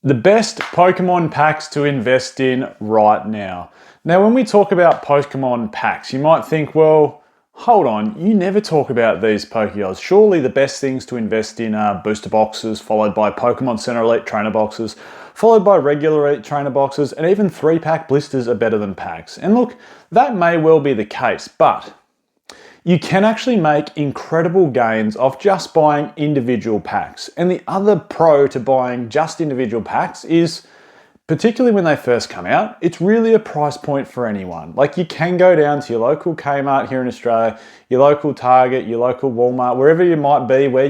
The best Pokemon packs to invest in right now. Now, when we talk about Pokemon packs, you might think, well, hold on, you never talk about these Pokéballs. Surely the best things to invest in are booster boxes, followed by Pokemon Center Elite trainer boxes, followed by regular Elite trainer boxes, and even 3-pack blisters are better than packs. And look, that may well be the case, but you can actually make incredible gains off just buying individual packs. And the other pro to buying just individual packs is, particularly when they first come out, it's really a price point for anyone. Like, you can go down to your local Kmart here in Australia, your local Target, your local Walmart, wherever you might be, where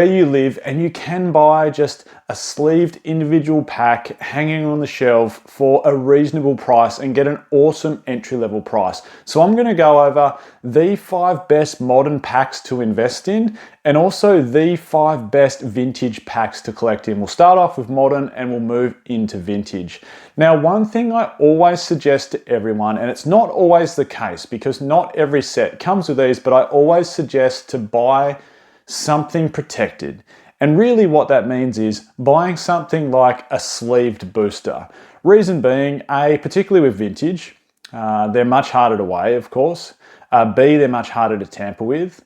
you live, and you can buy just a sleeved individual pack hanging on the shelf for a reasonable price and get an awesome entry-level price. So I'm going to go over the 5 best modern packs to invest in and also the 5 best vintage packs to collect in. We'll start off with modern and we'll move into vintage. Now, one thing I always suggest to everyone, and it's not always the case because not every set comes with these, but I always suggest to buy something protected. And really what that means is buying something like a sleeved booster. Reason being, A, particularly with vintage, they're much harder to weigh, of course. B, they're much harder to tamper with.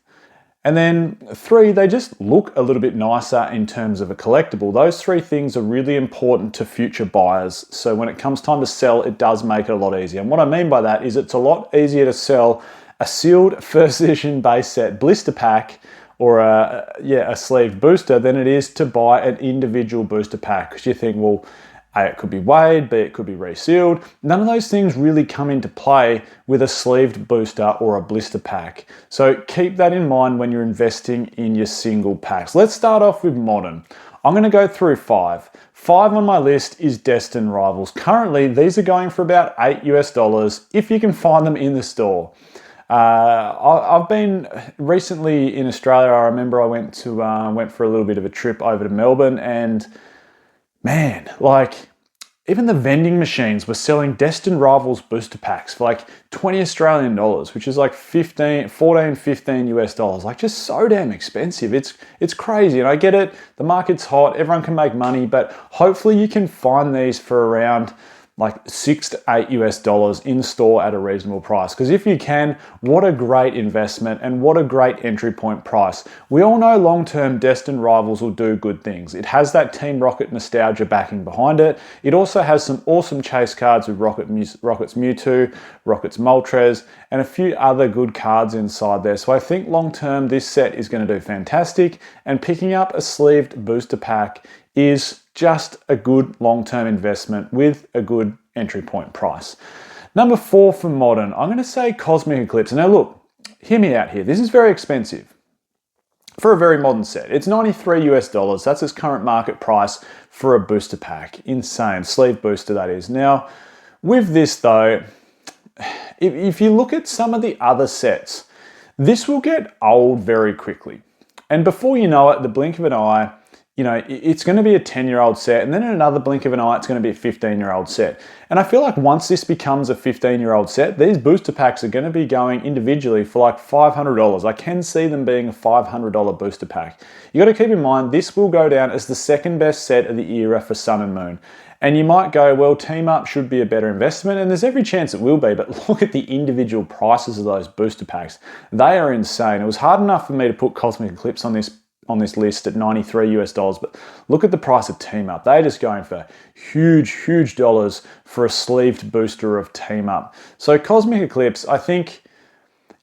And then 3, they just look a little bit nicer in terms of a collectible. Those 3 things are really important to future buyers. So when it comes time to sell, it does make it a lot easier. And what I mean by that is it's a lot easier to sell a sealed first edition base set blister pack or a sleeved booster than it is to buy an individual booster pack, because you think, well, A, it could be weighed, B, it could be resealed. None of those things really come into play with a sleeved booster or a blister pack. So keep that in mind when you're investing in your single packs. Let's start off with modern. I'm going to go through 5. 5 on my list is Destin Rivals. Currently, these are going for about $8 US if you can find them in the store. I've been recently in Australia. I remember I went for a little bit of a trip over to Melbourne, and man, like, even the vending machines were selling Destin Rivals booster packs for like 20 Australian dollars, which is like 15 US dollars. Like, just so damn expensive. It's crazy. And I get it. The market's hot. Everyone can make money, but hopefully you can find these for around like $6 to $8 US in store at a reasonable price. Because if you can, what a great investment and what a great entry point price. We all know long-term Destin Rivals will do good things. It has that Team Rocket nostalgia backing behind it. It also has some awesome chase cards with Rocket's Mewtwo, Rocket's Moltres, and a few other good cards inside there. So I think long-term this set is going to do fantastic, and picking up a sleeved booster pack is just a good long-term investment with a good entry point price. Number 4 for modern, I'm going to say Cosmic Eclipse. Now look, hear me out here. This is very expensive for a very modern set. It's $93 US. That's its current market price for a booster pack. Insane. Sleeve booster, that is. Now, with this though, if you look at some of the other sets, this will get old very quickly. And before you know it, the blink of an eye, you know, it's going to be a 10-year-old set, and then in another blink of an eye, it's going to be a 15-year-old set. And I feel like once this becomes a 15-year-old set, these booster packs are going to be going individually for like $500. I can see them being a $500 booster pack. You got to keep in mind, this will go down as the second best set of the era for Sun and Moon. And you might go, well, Team Up should be a better investment, and there's every chance it will be, but look at the individual prices of those booster packs. They are insane. It was hard enough for me to put Cosmic Eclipse on this list at $93 US, but look at the price of Team Up. They're just going for huge dollars for a sleeved booster of Team Up. So Cosmic Eclipse, I think,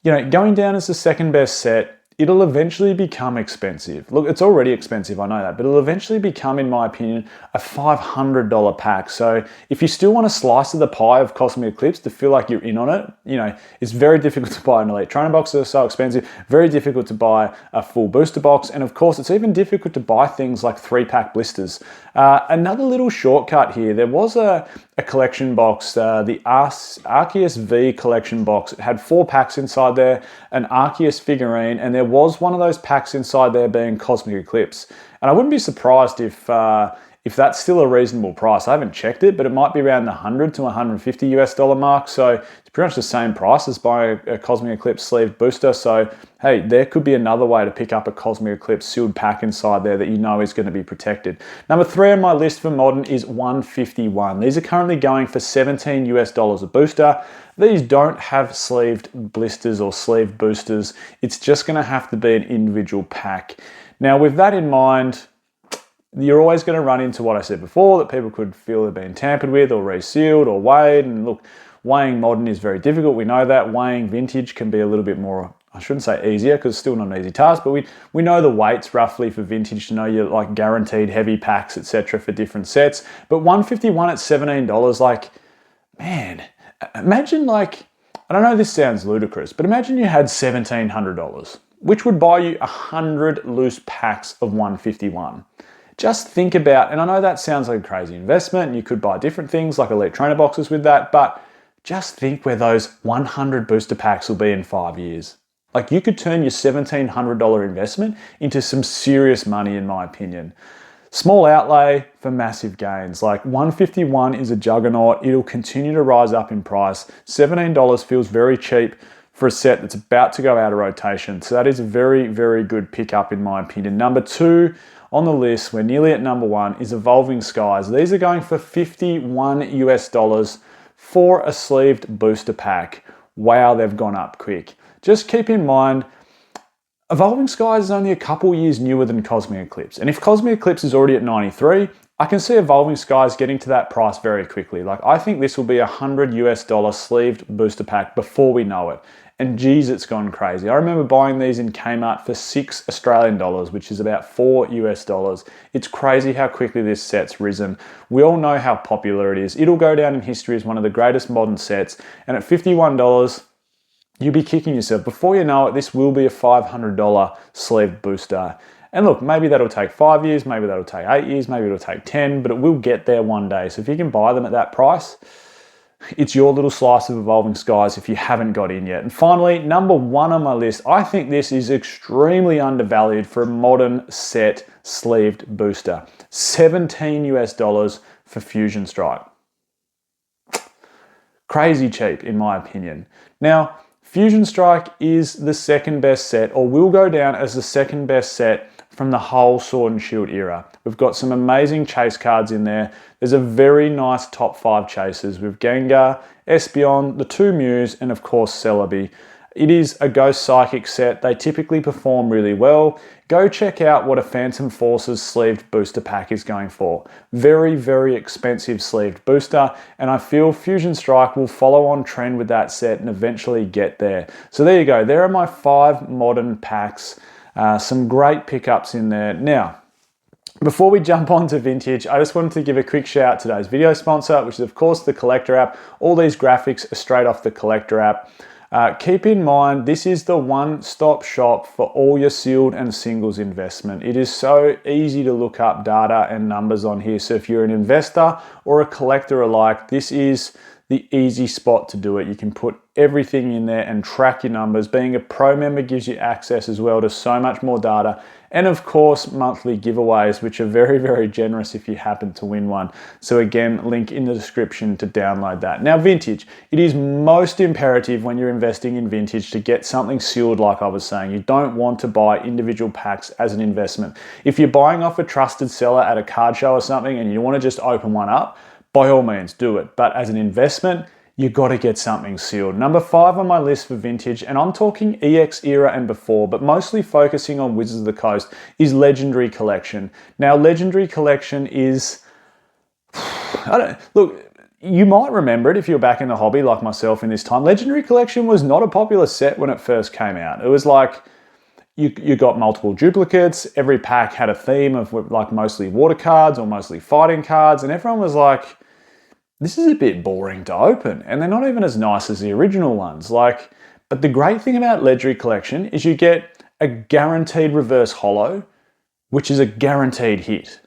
you know, going down as the second best set, it'll eventually become expensive. Look, it's already expensive, I know that, but it'll eventually become, in my opinion, a $500 pack. So if you still want a slice of the pie of Cosmic Eclipse to feel like you're in on it, you know, it's very difficult to buy an Elite Trainer box. They're so expensive. Very difficult to buy a full booster box. And of course, it's even difficult to buy things like 3-pack blisters. Another little shortcut here, there was a collection box, the Arceus V collection box. It had 4 packs inside there, an Arceus figurine, and there was one of those packs inside there being Cosmic Eclipse. And I wouldn't be surprised if if that's still a reasonable price. I haven't checked it, but it might be around the 100 to 150 US dollar mark. So it's pretty much the same price as buying a Cosmic Eclipse sleeved booster. So hey, there could be another way to pick up a Cosmic Eclipse sealed pack inside there that you know is going to be protected. Number 3 on my list for modern is 151. These are currently going for 17 US dollars a booster. These don't have sleeved blisters or sleeved boosters. It's just going to have to be an individual pack. Now, with that in mind, you're always going to run into what I said before, that people could feel they're being tampered with or resealed or weighed. And look, weighing modern is very difficult. We know that. Weighing vintage can be a little bit more, I shouldn't say easier, because it's still not an easy task, but we know the weights roughly for vintage to know your like guaranteed heavy packs, etc. for different sets. But 151 at $17, like, man, imagine like, and I know this sounds ludicrous, but imagine you had $1,700, which would buy you 100 loose packs of 151. Just think about, and I know that sounds like a crazy investment, and you could buy different things like Elite Trainer boxes with that, but just think where those 100 booster packs will be in 5 years. Like, you could turn your $1,700 investment into some serious money, in my opinion. Small outlay for massive gains. Like, 151 is a juggernaut. It'll continue to rise up in price. $17 feels very cheap for a set that's about to go out of rotation. So that is a very, very good pickup in my opinion. Number 2 on the list, we're nearly at number 1, is Evolving Skies. These are going for 51 US dollars for a sleeved booster pack. Wow, they've gone up quick. Just keep in mind, Evolving Skies is only a couple years newer than Cosmic Eclipse. And if Cosmic Eclipse is already at 93, I can see Evolving Skies getting to that price very quickly. Like, I think this will be a 100 US dollar sleeved booster pack before we know it. And geez, it's gone crazy. I remember buying these in Kmart for $6 Australian, which is about $4 US dollars. It's crazy how quickly this set's risen. We all know how popular it is. It'll go down in history as one of the greatest modern sets. And at $51, you'll be kicking yourself. Before you know it, this will be a $500 sleeved booster. And look, maybe that'll take 5 years, maybe that'll take 8 years, maybe it'll take 10, but it will get there one day. So if you can buy them at that price, it's your little slice of Evolving Skies if you haven't got in yet. And finally, number 1 on my list, I think this is extremely undervalued for a modern set sleeved booster. 17 US dollars for Fusion Strike. Crazy cheap, in my opinion. Now, Fusion Strike is the second best set, or will go down as the second best set from the whole Sword and Shield era. We've got some amazing chase cards in there. There's a very nice top 5 chasers with Gengar, Espeon, the 2 Mews, and of course Celebi. It is a Ghost Psychic set. They typically perform really well. Go check out what a Phantom Forces sleeved booster pack is going for. Very, very expensive sleeved booster, and I feel Fusion Strike will follow on trend with that set and eventually get there. So there you go. There are my 5 modern packs. Some great pickups in there. Now, before we jump on to vintage, I just wanted to give a quick shout out to today's video sponsor, which is of course the Collector app. All these graphics are straight off the Collector app. Keep in mind, this is the one-stop shop for all your sealed and singles investment. It is so easy to look up data and numbers on here. So if you're an investor or a collector alike, this is the easy spot to do it. You can put everything in there and track your numbers. Being a pro member gives you access as well to so much more data. And of course, monthly giveaways, which are very, very generous if you happen to win one. So again, link in the description to download that. Now, vintage. It is most imperative when you're investing in vintage to get something sealed, like I was saying. You don't want to buy individual packs as an investment. If you're buying off a trusted seller at a card show or something and you want to just open one up, by all means, do it. But as an investment, you got to get something sealed. Number 5 on my list for vintage, and I'm talking EX era and before, but mostly focusing on Wizards of the Coast, is Legendary Collection. Now, Legendary Collection is, look, you might remember it if you're back in the hobby like myself in this time. Legendary Collection was not a popular set when it first came out. It was like, you got multiple duplicates. Every pack had a theme of like mostly water cards or mostly fighting cards, and everyone was like, this is a bit boring to open, and they're not even as nice as the original ones. Like, but the great thing about Legendary Collection is you get a guaranteed reverse holo, which is a guaranteed hit.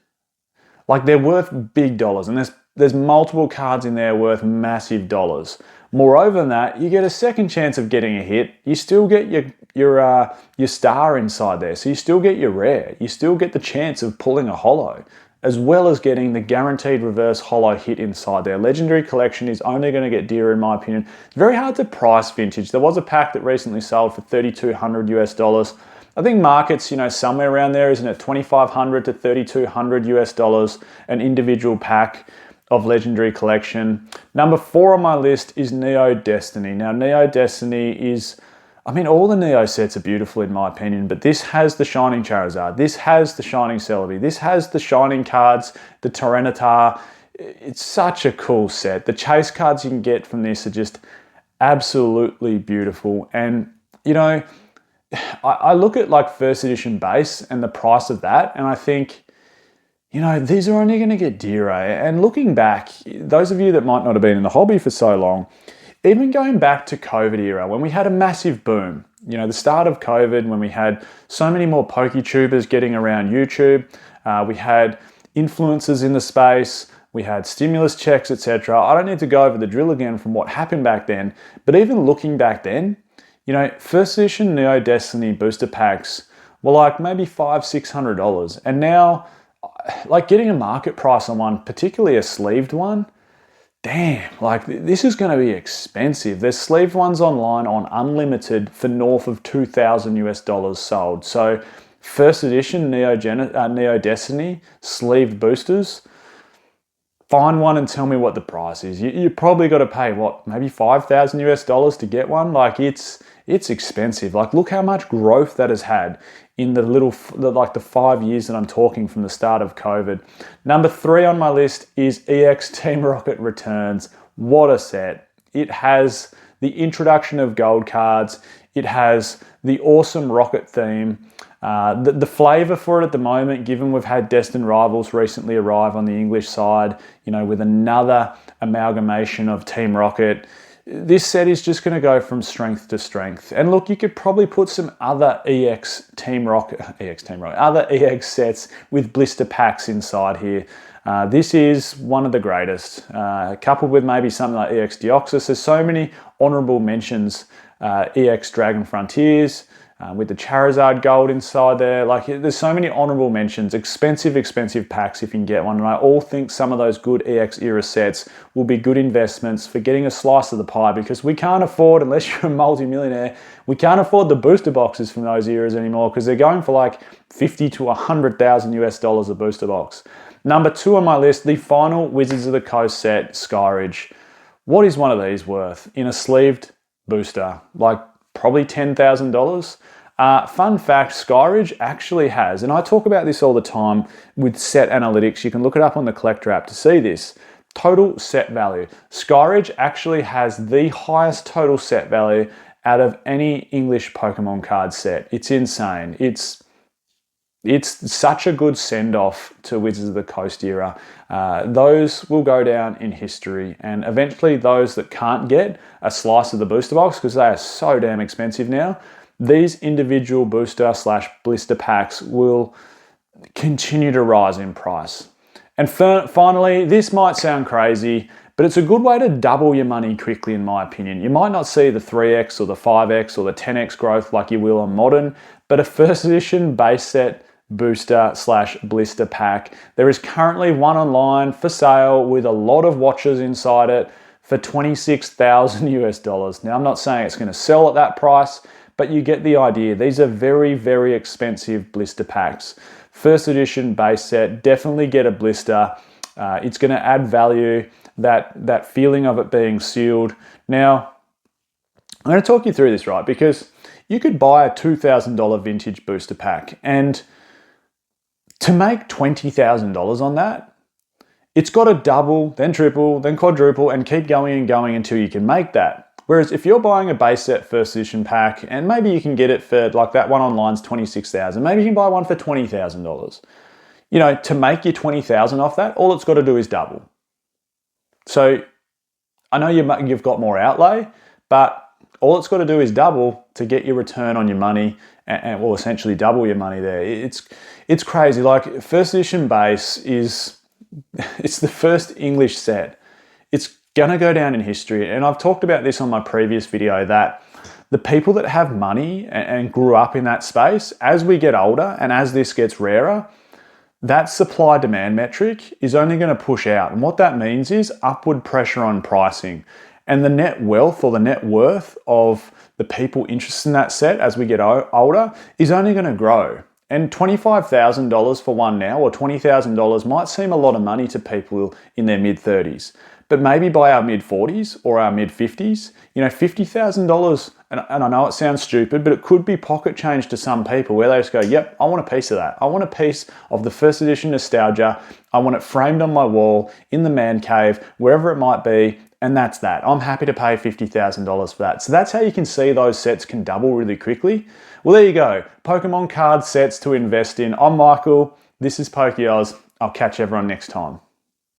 Like, they're worth big dollars, and there's multiple cards in there worth massive dollars. Moreover than that, you get a second chance of getting a hit. You still get your star inside there, so you still get your rare. You still get the chance of pulling a holo. as well as getting the guaranteed reverse holo hit inside there. Legendary Collection is only going to get dearer in my opinion. It's very hard to price vintage. There was a pack that recently sold for $3,200 US. I think markets, somewhere around there, isn't it? $2,500 to $3,200 US, an individual pack of Legendary Collection. Number 4 on my list is Neo Destiny. Now, Neo Destiny is, all the Neo sets are beautiful in my opinion, but this has the Shining Charizard, this has the Shining Celebi, this has the Shining cards, the Tyranitar. It's such a cool set. The chase cards you can get from this are just absolutely beautiful. And, I look at like first edition base and the price of that, and I think, these are only going to get dearer. And looking back, those of you that might not have been in the hobby for so long, even going back to COVID era, when we had a massive boom, the start of COVID, when we had so many more PokeTubers getting around YouTube, we had influencers in the space, we had stimulus checks, etc. I don't need to go over the drill again from what happened back then, but even looking back then, first edition Neo Destiny booster packs were like maybe $500-$600. And now, like getting a market price on one, particularly a sleeved one, damn, like this is going to be expensive. There's sleeved ones online on Unlimited for north of $2,000 sold. So first edition Neo Destiny sleeved boosters, find one and tell me what the price is. You probably got to pay what, maybe $5,000 to get one. Like it's expensive. Like look how much growth that has had in the 5 years that I'm talking from the start of COVID. Number 3 on my list is EX Team Rocket Returns. What a set. It has the introduction of gold cards. It has the awesome rocket theme. The flavor for it at the moment, given we've had Destin Rivals recently arrive on the English side, with another amalgamation of Team Rocket, this set is just going to go from strength to strength. And look, you could probably put some other other EX sets with blister packs inside here. This is one of the greatest, coupled with maybe something like EX Deoxys. There's so many honorable mentions. EX Dragon Frontiers, with the Charizard Gold inside there. Like there's so many honorable mentions, expensive packs if you can get one. And I all think some of those good EX era sets will be good investments for getting a slice of the pie, because we can't afford, unless you're a multi-millionaire, we can't afford the booster boxes from those eras anymore, because they're going for like $50,000 to $100,000 a booster box. Number 2 on my list, the final Wizards of the Coast set, Skyridge. What is one of these worth in a sleeved booster? Like probably $10,000. Fun fact, Skyridge actually has, and I talk about this all the time with set analytics, you can look it up on the Collector app to see this, total set value. Skyridge actually has the highest total set value out of any English Pokemon card set. It's insane. It's such a good send-off to Wizards of the Coast era. Those will go down in history, and eventually those that can't get a slice of the booster box, because they are so damn expensive now, these individual booster / blister packs will continue to rise in price. And finally, this might sound crazy, but it's a good way to double your money quickly in my opinion. You might not see the 3x or the 5x or the 10x growth like you will on Modern, but a first edition base set booster / blister pack, there is currently one online for sale with a lot of watches inside it for $26,000. Now I'm not saying it's going to sell at that price, but you get the idea. These are very expensive blister packs. First edition base set, definitely get a blister. It's going to add value, that feeling of it being sealed. Now, I'm going to talk you through this, right? Because you could buy a $2,000 vintage booster pack, and to make $20,000 on that, it's got to double, then triple, then quadruple, and keep going and going until you can make that. Whereas if you're buying a base set first edition pack, and maybe you can get it for, like that one online's $26,000, maybe you can buy one for $20,000. To make your $20,000 off that, all it's got to do is double. So I know you've got more outlay, but all it's got to do is double to get your return on your money, and will essentially double your money there. It's crazy. Like first edition base it's the first English set. It's gonna go down in history, and I've talked about this on my previous video, that the people that have money and grew up in that space, as we get older and as this gets rarer, that supply-demand metric is only going to push out. And what that means is upward pressure on pricing. And the net wealth or the net worth of the people interested in that set as we get older is only going to grow. And $25,000 for one now, or $20,000 might seem a lot of money to people in their mid-30s. But maybe by our mid-40s or our mid-50s, $50,000, and I know it sounds stupid, but it could be pocket change to some people where they just go, yep, I want a piece of that. I want a piece of the first edition nostalgia. I want it framed on my wall, in the man cave, wherever it might be, and that's that. I'm happy to pay $50,000 for that. So that's how you can see those sets can double really quickly. Well, there you go. Pokemon card sets to invest in. I'm Michael. This is Pokeoz. I'll catch everyone next time.